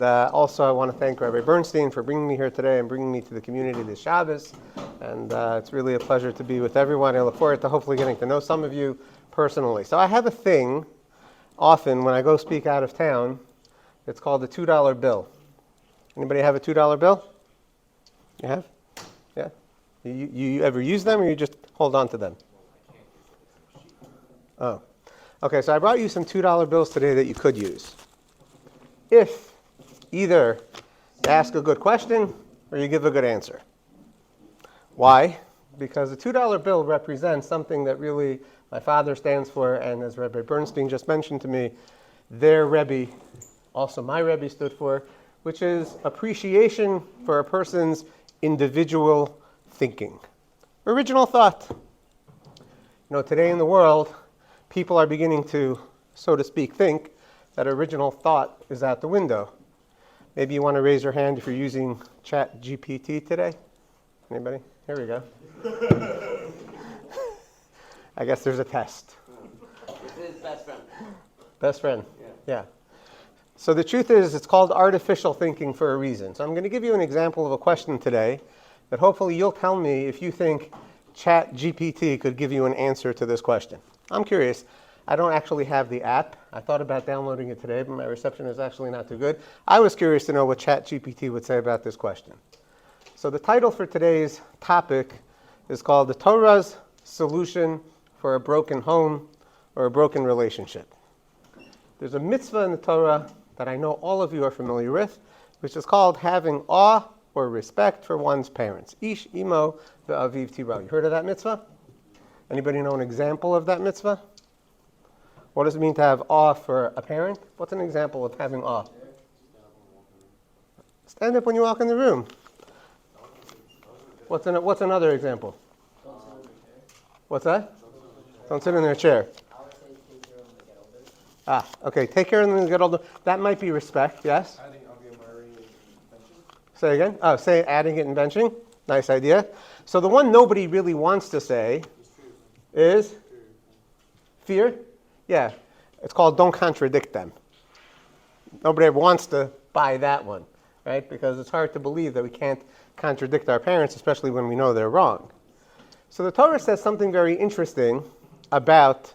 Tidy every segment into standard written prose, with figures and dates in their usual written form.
Also, I want to thank Rabbi Bernstein for bringing me here today and bringing me to the community this Shabbos. And it's really a pleasure to be with everyone. I look forward to hopefully getting to know some of you personally. So I have a thing often when I go speak out of town. It's called the $2 bill. Anybody have a $2 bill? You have? Yeah? You ever use them, or you just hold on to them? Oh. Okay, so I brought you some $2 bills today that you could use. If either you ask a good question or you give a good answer. Why? Because the $2 bill represents something that really my father stands for, and as Rabbi Bernstein just mentioned to me, their Rebbe, also my Rebbe, stood for, which is appreciation for a person's individual thinking. Original thought. You know, today in the world, people are beginning to, so to speak, think that original thought is out the window. Maybe you want to raise your hand if you're using Chat GPT today. Anybody? Here we go. I guess there's a test. This is best friend. Best friend. Yeah. So the truth is, it's called artificial thinking for a reason. So I'm going to give you an example of a question today that hopefully you'll tell me if you think Chat GPT could give you an answer to this question. I'm curious. I don't actually have the app. I thought about downloading it today, but my reception is actually not too good. I was curious to know what ChatGPT would say about this question. So the title for today's topic is called The Torah's Solution for a Broken Home or a Broken Relationship. There's a mitzvah in the Torah that I know all of you are familiar with, which is called having awe or respect for one's parents. Ish imo ve'aviv tira. You heard of that mitzvah? Anybody know an example of that mitzvah? What does it mean to have awe for a parent? What's an example of having awe? Stand up when you walk in the room. What's another example? What's that? Don't sit in their chair. Okay. Take care of them and get older. That might be respect, yes? Say again? Say adding it and benching. Nice idea. So the one nobody really wants to say is fear. Yeah, it's called don't contradict them. Nobody ever wants to buy that one, right? Because it's hard to believe that we can't contradict our parents, especially when we know they're wrong. So the Torah says something very interesting about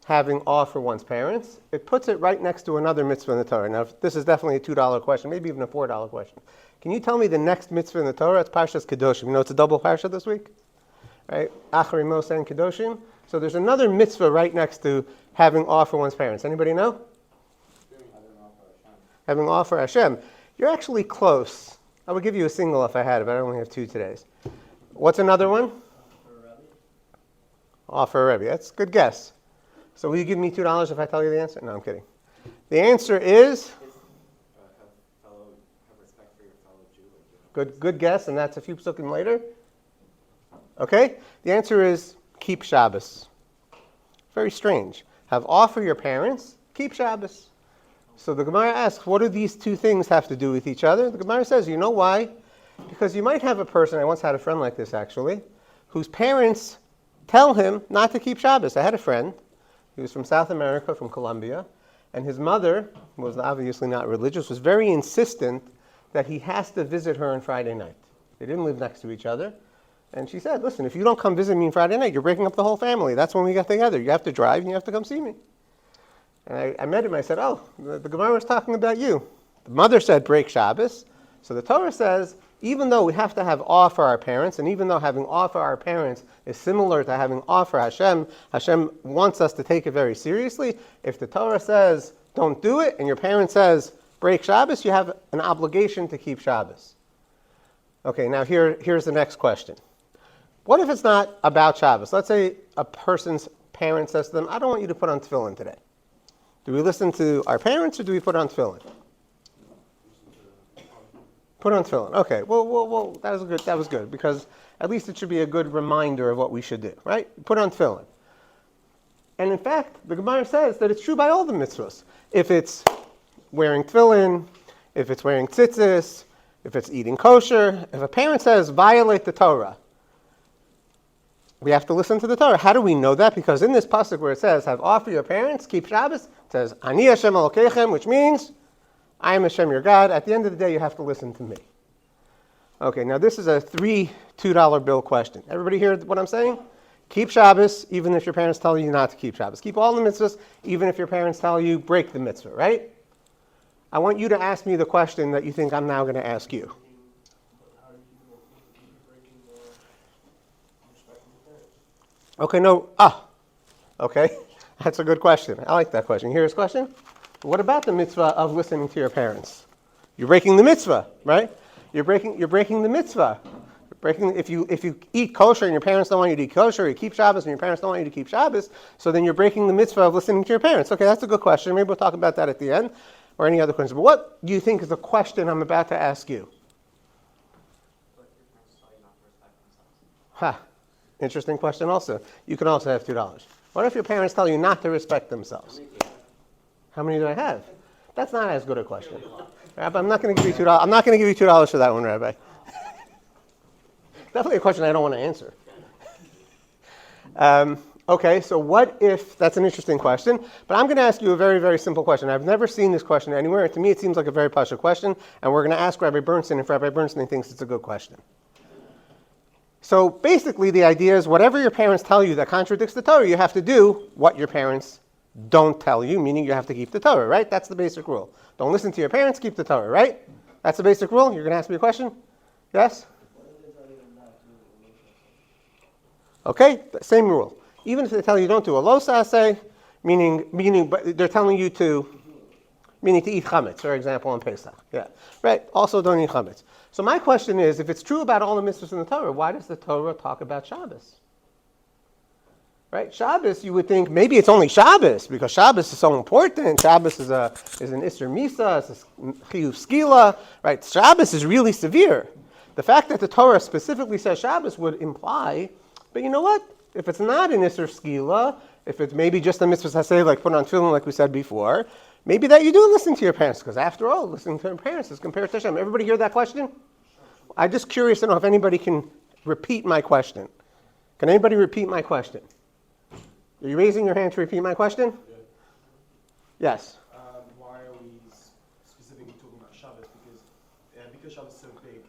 having awe for one's parents. It puts it right next to another mitzvah in the Torah. Now, this is definitely a $2 question, maybe even a $4 question. Can you tell me the next mitzvah in the Torah? It's Parshas Kedoshim. You know it's a double parsha this week? Right? Acharei Moshe and Kedoshim. So there's another mitzvah right next to having awe for one's parents. Anybody know? Having awe for Hashem. You're actually close. I would give you a single if I had it, but I only have two today. What's another one? Awe for a Rebbe. That's a good guess. So will you give me $2 if I tell you the answer? No, I'm kidding. The answer is? Have respect for your fellow Jew. Good guess, and that's a few psukim later. Okay? The answer is keep Shabbos. Very strange. Have awe for your parents, keep Shabbos. So the Gemara asks, what do these two things have to do with each other? The Gemara says, you know why? Because you might have a person, I once had a friend like this actually, whose parents tell him not to keep Shabbos. I had a friend, he was from South America, from Colombia, and his mother, who was obviously not religious, was very insistent that he has to visit her on Friday night. They didn't live next to each other. And she said, listen, if you don't come visit me on Friday night, you're breaking up the whole family. That's when we get together. You have to drive and you have to come see me. And I met him. I said, the Gemara was talking about you. The mother said break Shabbos. So the Torah says, even though we have to have awe for our parents, and even though having awe for our parents is similar to having awe for Hashem, Hashem wants us to take it very seriously. If the Torah says don't do it, and your parent says break Shabbos, you have an obligation to keep Shabbos. Okay, now here's the next question. What if it's not about Shabbos? Let's say a person's parent says to them, I don't want you to put on tefillin today. Do we listen to our parents or do we put on tefillin? Put on tefillin. Okay, well, that was good because at least it should be a good reminder of what we should do, right? Put on tefillin. And in fact, the Gemara says that it's true by all the mitzvahs. If it's wearing tefillin, if it's wearing tzitzis, if it's eating kosher, if a parent says violate the Torah, we have to listen to the Torah. How do we know that? Because in this pasuk where it says, have awe for your parents, keep Shabbos, it says, Ani Hashem Elokeichem, which means, I am Hashem your God. At the end of the day, you have to listen to me. Okay, now this is a $2 bill question. Everybody hear what I'm saying? Keep Shabbos, even if your parents tell you not to keep Shabbos. Keep all the mitzvahs, even if your parents tell you break the mitzvah, right? I want you to ask me the question that you think I'm now going to ask you. Okay, okay. That's a good question. I like that question. Here's a question. What about the mitzvah of listening to your parents? You're breaking the mitzvah, right? You're breaking the mitzvah. If you eat kosher and your parents don't want you to eat kosher, you keep Shabbos and your parents don't want you to keep Shabbos, so then you're breaking the mitzvah of listening to your parents. Okay, that's a good question. Maybe we'll talk about that at the end, or any other questions. But what do you think is the question I'm about to ask you? Interesting question also. You can also have $2. What if your parents tell you not to respect themselves? How many do I have? That's not as good a question. Rabbi, I'm not going to give you $2. I'm not going to give you $2 for that one, Rabbi. Definitely a question I don't want to answer. Okay, so what if, that's an interesting question, but I'm going to ask you a very, very simple question. I've never seen this question anywhere. To me, it seems like a very pasha question, and we're going to ask Rabbi Bernstein if Rabbi Bernstein thinks it's a good question. So basically, the idea is whatever your parents tell you that contradicts the Torah, you have to do what your parents don't tell you, meaning you have to keep the Torah, right? That's the basic rule. Don't listen to your parents, keep the Torah, right? That's the basic rule. You're going to ask me a question? Yes? Okay, same rule. Even if they tell you don't do a lo saseh, meaning, but they're telling you to eat chametz, for example, on Pesach. Yeah, right. Also, don't eat chametz. So my question is, if it's true about all the mitzvahs in the Torah, why does the Torah talk about Shabbos? Right, Shabbos, you would think maybe it's only Shabbos because Shabbos is so important. Shabbos is an Isser Misa, it's a Chiyuv Skila. Right, Shabbos is really severe. The fact that the Torah specifically says Shabbos would imply. But you know what? If it's not an Isser Skila, if it's maybe just a mitzvah saseh, like put on tefillin, like we said before, maybe that you do listen to your parents, because after all, listening to your parents is compared to Hashem. Everybody hear that question? I'm just curious to know if anybody can repeat my question. Can anybody repeat my question? Are you raising your hand to repeat my question? Yeah. Yes. Why are we specifically talking about Shabbos? Because Shabbos is so big,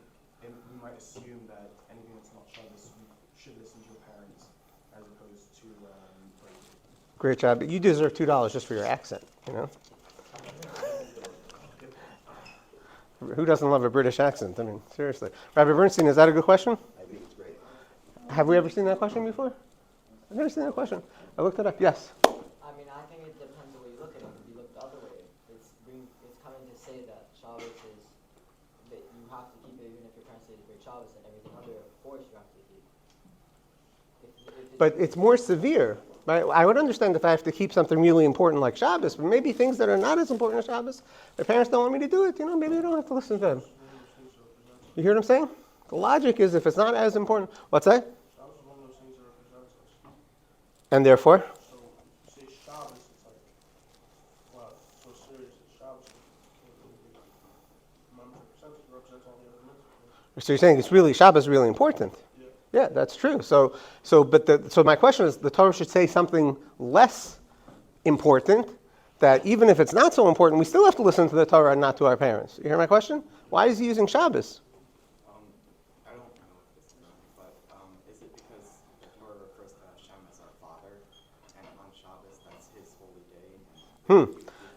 and we might assume that anything that's not Shabbos, you should listen to your parents, as opposed to Great job. You deserve $2 just for your accent, you know? Who doesn't love a British accent? I mean, seriously. Rabbi Bernstein, is that a good question? I think it's great. Have we ever seen that question before? I've never seen that question. I looked it up. Yes? I mean, I think it depends on what you look at it. If you look the other way, it's coming to say that Shabbos is, that you have to keep it even if your parents say to break Shabbos, and everything other, of course, you have to keep. But it's more severe. Right? I would understand if I have to keep something really important like Shabbos, but maybe things that are not as important as Shabbos, the parents don't want me to do it. Maybe I don't have to listen to them. You hear what I'm saying? The logic is if it's not as important, what's that? And therefore? So, say Shabbos, it's like, wow, so serious, it's Shabbos. Represents all the other mitzvahs. So you're saying it's really, Shabbos is really important. Yeah, that's true. So my question is, the Torah should say something less important, that even if it's not so important, we still have to listen to the Torah and not to our parents. You hear my question? Why is he using Shabbos? I don't know if this is enough, but is it because the Torah refers to Hashem as our Father, and on Shabbos that's His holy day?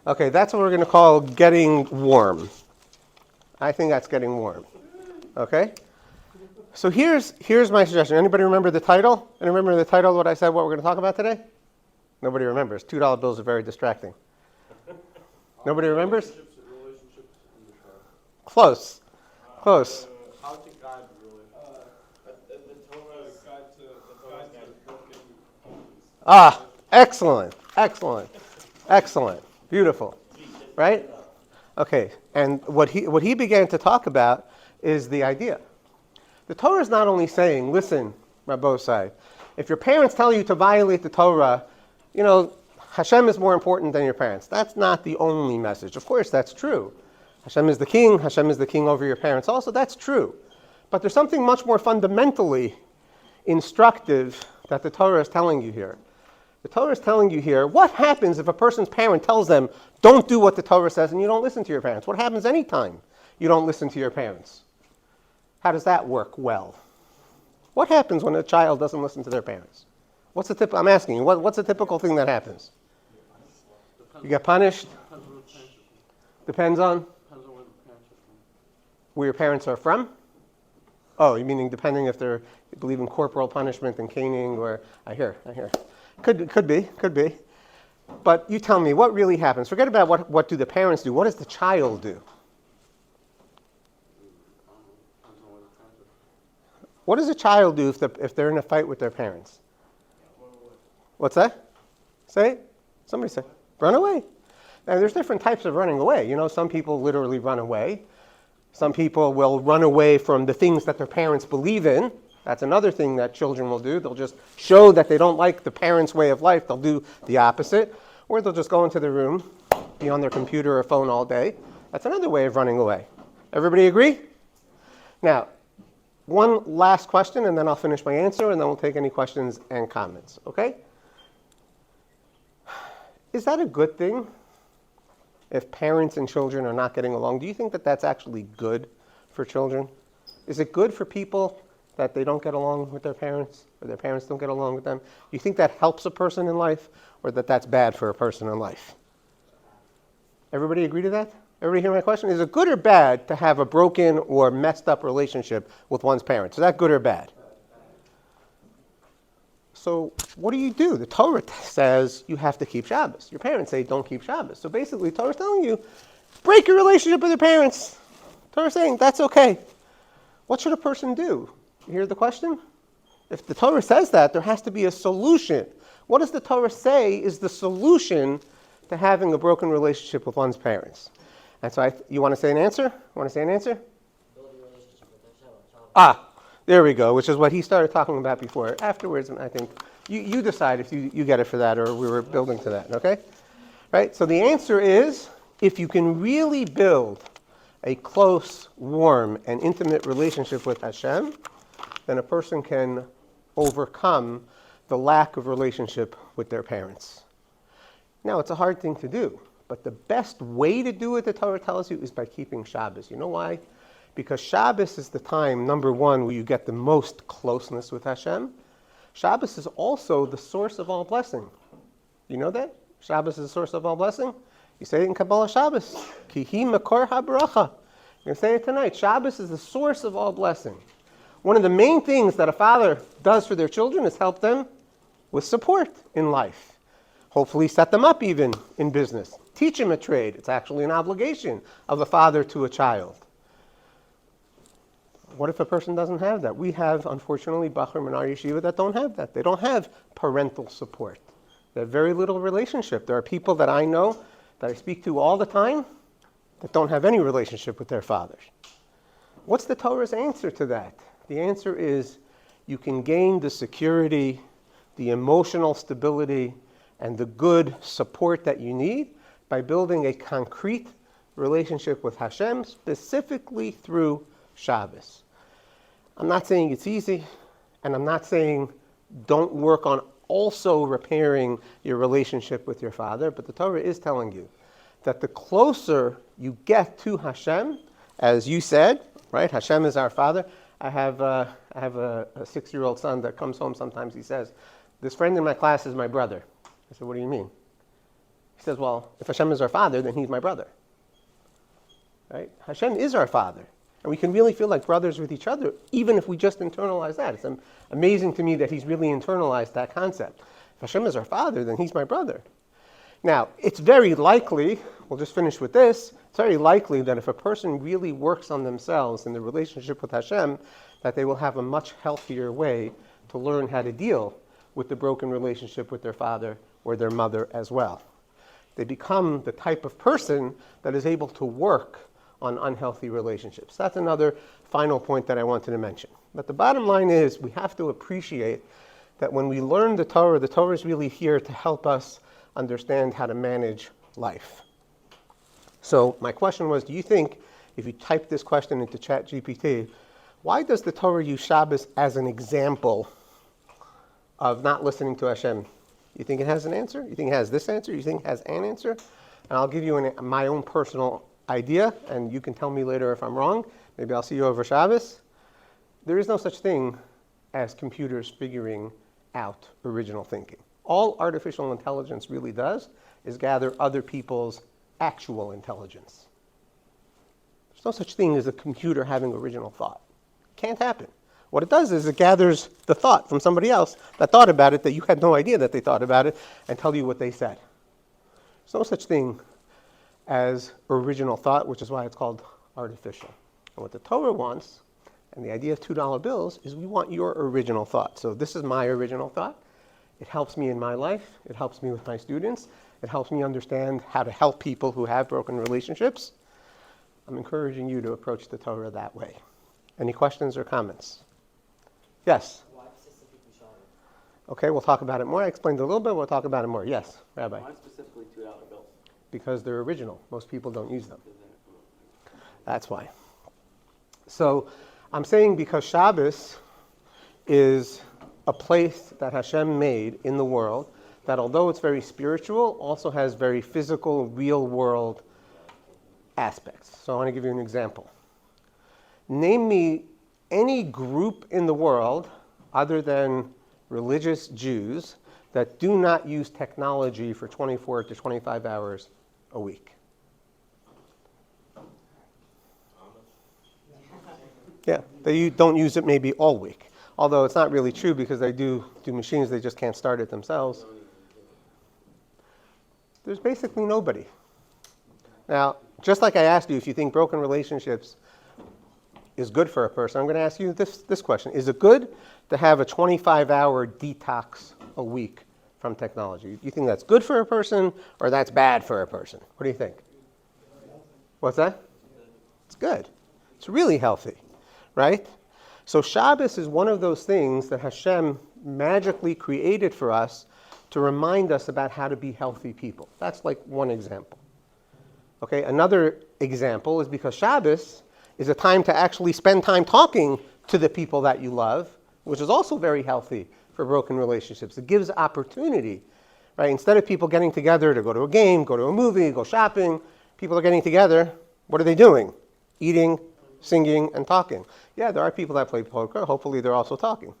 Okay, that's what we're going to call getting warm. I think that's getting warm. Okay? So here's my suggestion. Anybody remember the title? And remember the title of what I said, what we're going to talk about today? Nobody remembers. $2 bills are very distracting. Nobody remembers? Relationships in the Torah. Close. How to guide the Ah, excellent. Beautiful. Right? Okay, and what he began to talk about is the idea. The Torah is not only saying, listen, Rabbosai, if your parents tell you to violate the Torah, Hashem is more important than your parents. That's not the only message. Of course, that's true. Hashem is the king. Hashem is the king over your parents also. That's true. But there's something much more fundamentally instructive that the Torah is telling you here. The Torah is telling you here, what happens if a person's parent tells them, don't do what the Torah says, and you don't listen to your parents? What happens anytime you don't listen to your parents? How does that work well? What happens when a child doesn't listen to their parents? I'm asking you, what's a typical thing that happens? You get punished? Depends on where your parents are from? Oh, you meaning depending if you believe in corporal punishment and caning, or I hear. Could be. But you tell me, what really happens? Forget about what do the parents do. What does the child do? What does a child do if they're in a fight with their parents? What's that? Say it. Somebody say. Run away. Now, there's different types of running away. You know, some people literally run away. Some people will run away from the things that their parents believe in. That's another thing that children will do. They'll just show that they don't like the parents' way of life. They'll do the opposite. Or they'll just go into the room, be on their computer or phone all day. That's another way of running away. Everybody agree? Now, one last question, and then I'll finish my answer, and then we'll take any questions and comments. Okay? Is that a good thing? If parents and children are not getting along, do you think that that's actually good for children? Is it good for people that they don't get along with their parents, or their parents don't get along with them? Do you think that helps a person in life, or that that's bad for a person in life? Everybody agree to that? Everybody hear my question? Is it good or bad to have a broken or messed up relationship with one's parents? Is that good or bad? So what do? The Torah says you have to keep Shabbos. Your parents say don't keep Shabbos. So basically, the Torah is telling you, break your relationship with your parents. The Torah is saying that's okay. What should a person do? You hear the question? If the Torah says that, there has to be a solution. What does the Torah say is the solution to having a broken relationship with one's parents? And so you want to say an answer? Want to say an answer? Build a relationship with Hashem. There we go, which is what he started talking about before. Afterwards, I think you decide if you get it for that or we were building to that, okay? Right? So the answer is, if you can really build a close, warm, and intimate relationship with Hashem, then a person can overcome the lack of relationship with their parents. Now, it's a hard thing to do, but the best way to do it, the Torah tells you, is by keeping Shabbos. You know why? Because Shabbos is the time, number one, where you get the most closeness with Hashem. Shabbos is also the source of all blessing. You know that? Shabbos is the source of all blessing? You say it in Kabbalah Shabbos. Ki hi makor ha-bracha. You're going to say it tonight. Shabbos is the source of all blessing. One of the main things that a father does for their children is help them with support in life. Hopefully set them up even in business. Teach them a trade. It's actually an obligation of a father to a child. What if a person doesn't have that? We have, unfortunately, Bachur in our yeshiva that don't have that. They don't have parental support. They have very little relationship. There are people that I know, that I speak to all the time, that don't have any relationship with their fathers. What's the Torah's answer to that? The answer is you can gain the security, the emotional stability, and the good support that you need by building a concrete relationship with Hashem, specifically through Shabbos. I'm not saying it's easy, and I'm not saying don't work on also repairing your relationship with your father, but the Torah is telling you that the closer you get to Hashem, as you said, right? Hashem is our father. I have a 6-year-old son that comes home sometimes. He says, this friend in my class is my brother. I said, what do you mean? He says, well, if Hashem is our father, then he's my brother. Right? Hashem is our father. And we can really feel like brothers with each other, even if we just internalize that. It's amazing to me that he's really internalized that concept. If Hashem is our father, then he's my brother. Now, it's very likely, we'll just finish with this, it's very likely that if a person really works on themselves in the relationship with Hashem, that they will have a much healthier way to learn how to deal with the broken relationship with their father or their mother as well. They become the type of person that is able to work on unhealthy relationships. That's another final point that I wanted to mention. But the bottom line is we have to appreciate that when we learn the Torah is really here to help us understand how to manage life. So my question was, do you think, if you type this question into ChatGPT, why does the Torah use Shabbos as an example of not listening to Hashem You think it has an answer? You think it has this answer? You think it has an answer? And I'll give you my own personal idea, and you can tell me later if I'm wrong. Maybe I'll see you over Shabbos. There is no such thing as computers figuring out original thinking. All artificial intelligence really does is gather other people's actual intelligence. There's no such thing as a computer having original thought. Can't happen. What it does is it gathers the thought from somebody else that thought about it, that you had no idea that they thought about it, and tell you what they said. There's no such thing as original thought, which is why it's called artificial. And what the Torah wants, and the idea of $2 bills, is we want your original thought. So this is my original thought. It helps me in my life. It helps me with my students. It helps me understand how to help people who have broken relationships. I'm encouraging you to approach the Torah that way. Any questions or comments? Yes? Why specifically Shabbos? Okay, we'll talk about it more. I explained a little bit. We'll talk about it more. Yes, Rabbi? Why specifically $2 bills? Because they're original. Most people don't use them. That's why. So I'm saying because Shabbos is a place that Hashem made in the world that, although it's very spiritual, also has very physical, real world aspects. So I want to give you an example. Name me any group in the world other than religious Jews that do not use technology for 24 to 25 hours a week. Yeah, they don't use it maybe all week. Although it's not really true because they do machines, they just can't start it themselves. There's basically nobody. Now, just like I asked you if you think broken relationships is good for a person, I'm going to ask you this question. Is it good to have a 25-hour detox a week from technology? Do you think that's good for a person or that's bad for a person? What do you think? What's that? It's good. It's really healthy, right? So Shabbos is one of those things that Hashem magically created for us to remind us about how to be healthy people. That's like one example. Okay, another example is because Shabbos is a time to actually spend time talking to the people that you love, which is also very healthy for broken relationships. It gives opportunity, right? Instead of people getting together to go to a game, go to a movie, go shopping, people are getting together. What are they doing? Eating, singing, and talking. Yeah, there are people that play poker. Hopefully they're also talking,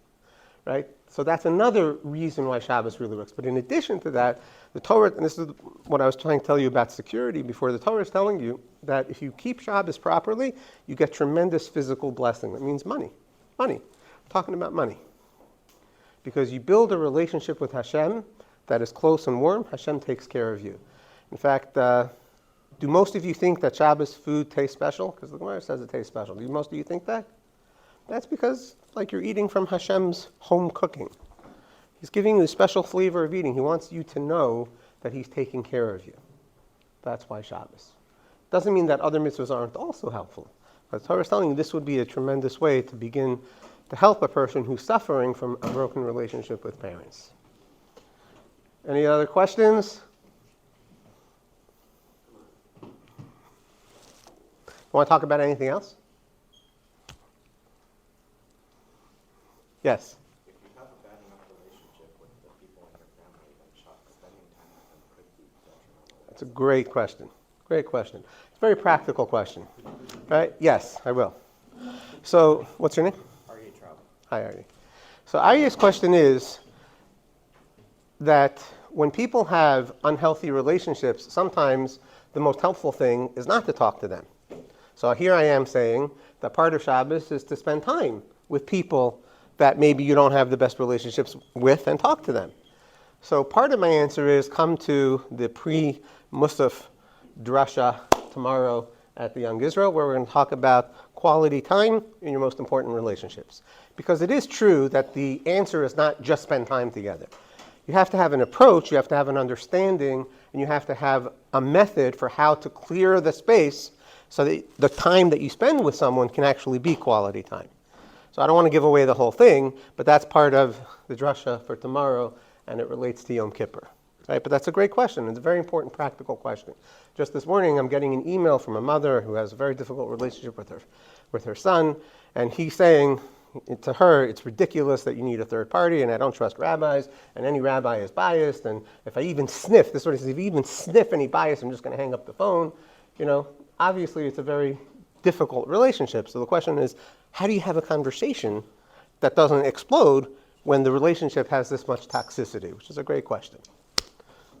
right? So that's another reason why Shabbos really works. But in addition to that, the Torah, and this is what I was trying to tell you about security before, the Torah is telling you that if you keep Shabbos properly, you get tremendous physical blessing. That means money. Money. I'm talking about money. Because you build a relationship with Hashem that is close and warm, Hashem takes care of you. In fact, do most of you think that Shabbos food tastes special? Because the Gemara says it tastes special. Do most of you think that? That's because, like, you're eating from Hashem's home cooking. He's giving you a special flavor of eating. He wants you to know that he's taking care of you. That's why Shabbos. Doesn't mean that other mitzvahs aren't also helpful. But the Torah is telling you this would be a tremendous way to begin to help a person who's suffering from a broken relationship with parents. Any other questions? You want to talk about anything else? Yes? If you have a bad enough relationship with the people in your family, then spending time with them could be detrimental. That's a great question. Great question. It's a very practical question. Right? Yes, I will. So, what's your name? Aryeh Traub. Hi, Artie. So Aryeh's question is that when people have unhealthy relationships, sometimes the most helpful thing is not to talk to them. So here I am saying that part of Shabbos is to spend time with people that maybe you don't have the best relationships with and talk to them. So part of my answer is come to the pre-Musaf drasha tomorrow at the Young Israel, where we're going to talk about quality time in your most important relationships. Because it is true that the answer is not just spend time together. You have to have an approach, you have to have an understanding, and you have to have a method for how to clear the space so that the time that you spend with someone can actually be quality time. So I don't want to give away the whole thing, but that's part of the drasha for tomorrow, and it relates to Yom Kippur. Right? But that's a great question. It's a very important practical question. Just this morning, I'm getting an email from a mother who has a very difficult relationship with her son, and he's saying, to her, it's ridiculous that you need a third party, and I don't trust rabbis, and any rabbi is biased, and if I even sniff, this is what he says, if you even sniff any bias, I'm just going to hang up the phone. Obviously it's a very difficult relationship. So the question is, how do you have a conversation that doesn't explode when the relationship has this much toxicity, which is a great question.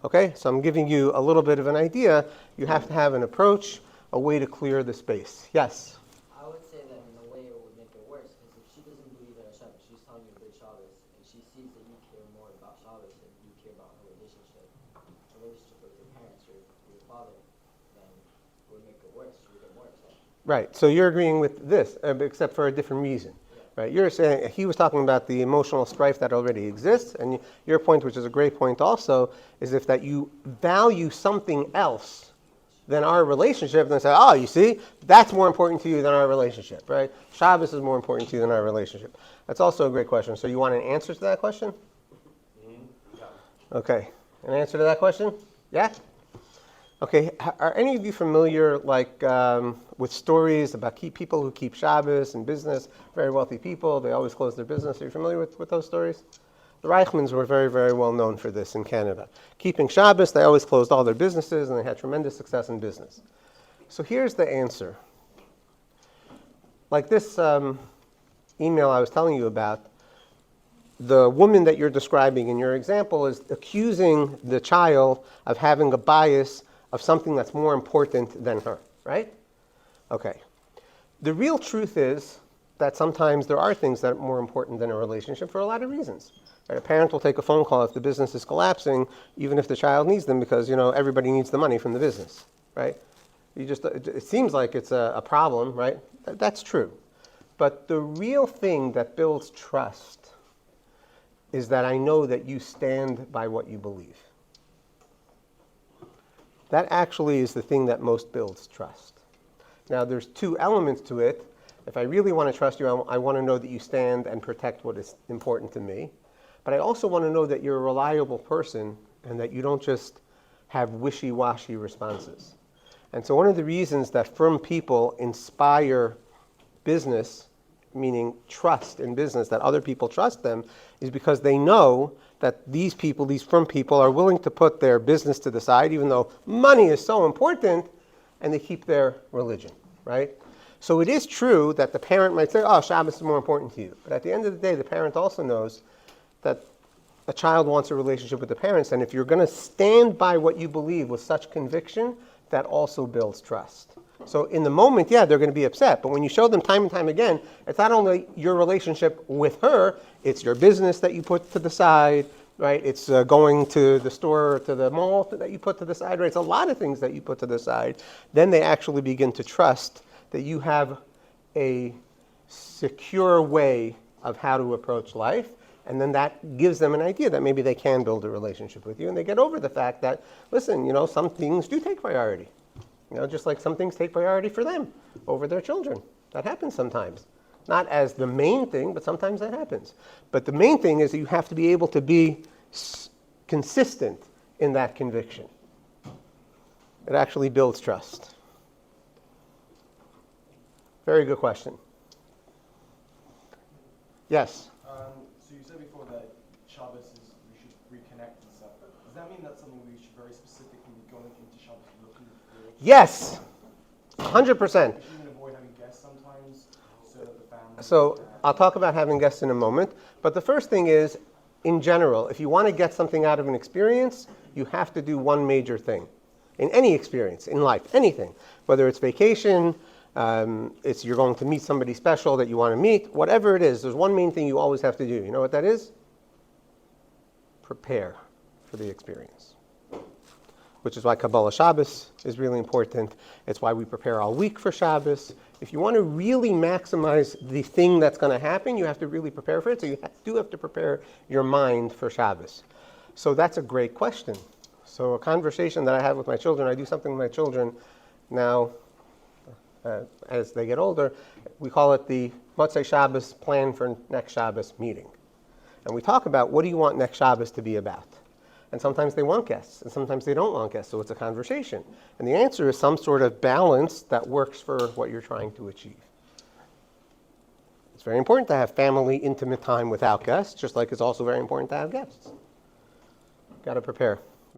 Okay, so I'm giving you a little bit of an idea. You have to have an approach, a way to clear the space. Yes? I would say that in a way it would make it worse, because if she doesn't believe in Hashem, she's telling you good Shabbos, and she sees that you care more about Shabbos than you care about her relationship with your parents or your father, then it would make it worse. She would get more upset. Right, so you're agreeing with this, except for a different reason. Right, you're saying, he was talking about the emotional strife that already exists, and your point, which is a great point also, is if that you value something else than our relationship, then say, oh, you see, that's more important to you than our relationship, right? Shabbos is more important to you than our relationship. That's also a great question. So you want an answer to that question? Yeah. Okay, an answer to that question? Yeah? Okay, are any of you familiar, with stories about people who keep Shabbos in business, very wealthy people, they always close their business? Are you familiar with those stories? The Reichmans were very, very well known for this in Canada. Keeping Shabbos, they always closed all their businesses, and they had tremendous success in business. So here's the answer. Like this email I was telling you about, the woman that you're describing in your example is accusing the child of having a bias of something that's more important than her, right? Okay. The real truth is that sometimes there are things that are more important than a relationship for a lot of reasons. Right? A parent will take a phone call if the business is collapsing, even if the child needs them, because everybody needs the money from the business, right? It seems like it's a problem, right? That's true. But the real thing that builds trust is that I know that you stand by what you believe. That actually is the thing that most builds trust. Now, there's two elements to it. If I really want to trust you, I want to know that you stand and protect what is important to me. But I also want to know that you're a reliable person and that you don't just have wishy-washy responses. And so one of the reasons that firm people inspire business, meaning trust in business, that other people trust them, is because they know that these people, these firm people, are willing to put their business to the side, even though money is so important, and they keep their religion, right? So it is true that the parent might say, oh, Shabbos is more important to you. But at the end of the day, the parent also knows that a child wants a relationship with the parents, and if you're going to stand by what you believe with such conviction, that also builds trust. So in the moment, yeah, they're going to be upset. But when you show them time and time again, it's not only your relationship with her, it's your business that you put to the side, right? It's going to the store or to the mall that you put to the side, right? It's a lot of things that you put to the side. Then they actually begin to trust that you have a secure way of how to approach life. And then that gives them an idea that maybe they can build a relationship with you. And they get over the fact that, listen, some things do take priority. Just like some things take priority for them over their children. That happens sometimes. Not as the main thing, but sometimes that happens. But the main thing is that you have to be able to be consistent in that conviction. It actually builds trust. Very good question. Yes? So you said before that Shabbos is we should reconnect and stuff. Does that mean that's something we should very specifically be going into Shabbos looking for? Yes, 100%. Even avoid having guests sometimes, so that the family. So I'll talk about having guests in a moment. But the first thing is, in general, if you want to get something out of an experience, you have to do one major thing. In any experience, in life, anything. Whether it's vacation, you're going to meet somebody special that you want to meet, whatever it is, there's one main thing you always have to do. You know what that is? Prepare for the experience. Which is why Kabbalah Shabbos is really important. It's why we prepare all week for Shabbos. If you want to really maximize the thing that's going to happen, you have to really prepare for it. So you do have to prepare your mind for Shabbos. So that's a great question. So a conversation that I have with my children, I do something with my children now as they get older. We call it the Motzei Shabbos Plan for Next Shabbos meeting. And we talk about what do you want next Shabbos to be about. And sometimes they want guests, and sometimes they don't want guests, so it's a conversation. And the answer is some sort of balance that works for what you're trying to achieve. very important to have family, intimate time without guests, just like it's also very important to have guests. Got to prepare.